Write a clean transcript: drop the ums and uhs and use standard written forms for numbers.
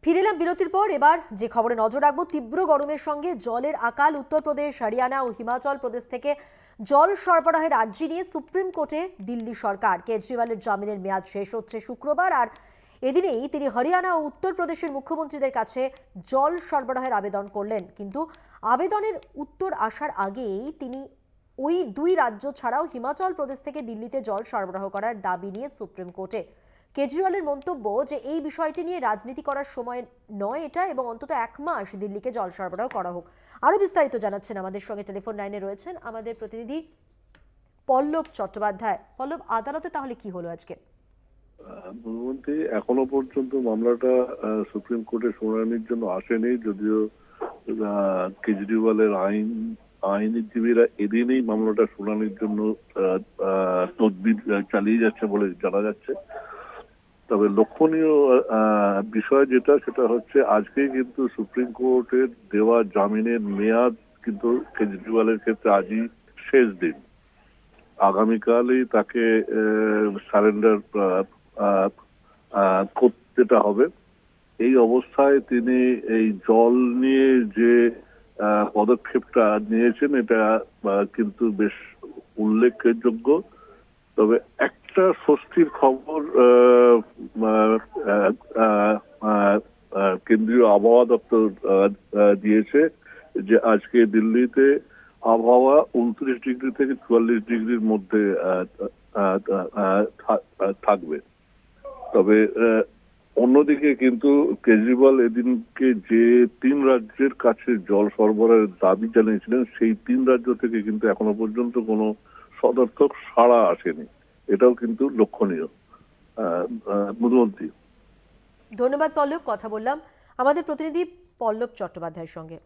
ফিরে এলাম বিরতির পর। এবার যে খবরে নজর রাখবো, তীব্র গরমের সঙ্গে জলের আকাল। উত্তরপ্রদেশ, হরিয়ানা ও হিমাচল প্রদেশ থেকে জল সরবরাহের আর্জি নিয়ে সুপ্রিম কোর্টে দিল্লি সরকার। কেজরিওয়ালের জামিনের মেয়াদ শেষ হচ্ছে শুক্রবার, আর এদিনেই তিনি হরিয়ানা ও উত্তরপ্রদেশের মুখ্যমন্ত্রীদের কাছে জল সরবরাহের আবেদন করলেন। কিন্তু আবেদনের উত্তর আসার আগেই তিনি ওই দুই রাজ্য ছাড়াও হিমাচল প্রদেশ থেকে দিল্লিতে জল সরবরাহ করার দাবি নিয়ে সুপ্রিম কোর্টে। কেজরিওয়ালের মন্তব্য যে এই বিষয়টি নিয়ে রাজনীতি করার সময় নয় এটা, এবং অন্তত 1 মাস দিল্লিকে জল সরবরাহ করা হোক। আরো বিস্তারিত জানাচ্ছেন আমাদের সঙ্গে টেলিফোন লাইনে রয়েছেন আমাদের প্রতিনিধি পল্লব চট্টোপাধ্যায়। পল্লব, আদালতে তাহলে কি হলো আজকে? প্রধানমন্ত্রী এখনো পর্যন্ত মামলাটা সুপ্রিম কোর্টে শুনানির জন্য আসেনি, যদিও কেজরিওয়ালের আইনজীবীরা এদিনেই মামলাটা শুনানির জন্য তদবির চালিয়ে যাচ্ছে বলে জানা যাচ্ছে। তবে লক্ষণীয় বিষয় সেটা হচ্ছে আজকেই কিন্তু সুপ্রিম কোর্টের দেওয়া জামিনের মেয়াদ কিন্তু কেজরিওয়ালের ক্ষেত্রে আজই শেষ দিন। আগামীকালই তাকে সারেন্ডার করতে হবে। এই অবস্থায় তিনি এই জল নিয়ে যে পদক্ষেপটা নিয়েছেন এটা কিন্তু বেশ উল্লেখযোগ্য। তবে একটা স্বস্তির খবর কেন্দ্রীয় আবহাওয়া দপ্তর দিয়েছে, যে আজকে দিল্লিতে আবহাওয়া 29 ডিগ্রি থেকে 44 ডিগ্রির মধ্যে থাকবে। তবে অন্যদিকে কিন্তু কেজরিওয়াল এদিনকে যে 3 রাজ্যের কাছে জল সরবরাহের দাবি জানিয়েছিলেন, সেই 3 রাজ্য থেকে কিন্তু এখনো পর্যন্ত কোনো সদর্থক সাড়া আসেনি। এটাও কিন্তু লক্ষণীয়। ধন্যবাদ পল্লব। কথা বললাম আমাদের প্রতিনিধি পল্লব চট্টোপাধ্যায়ের সঙ্গে।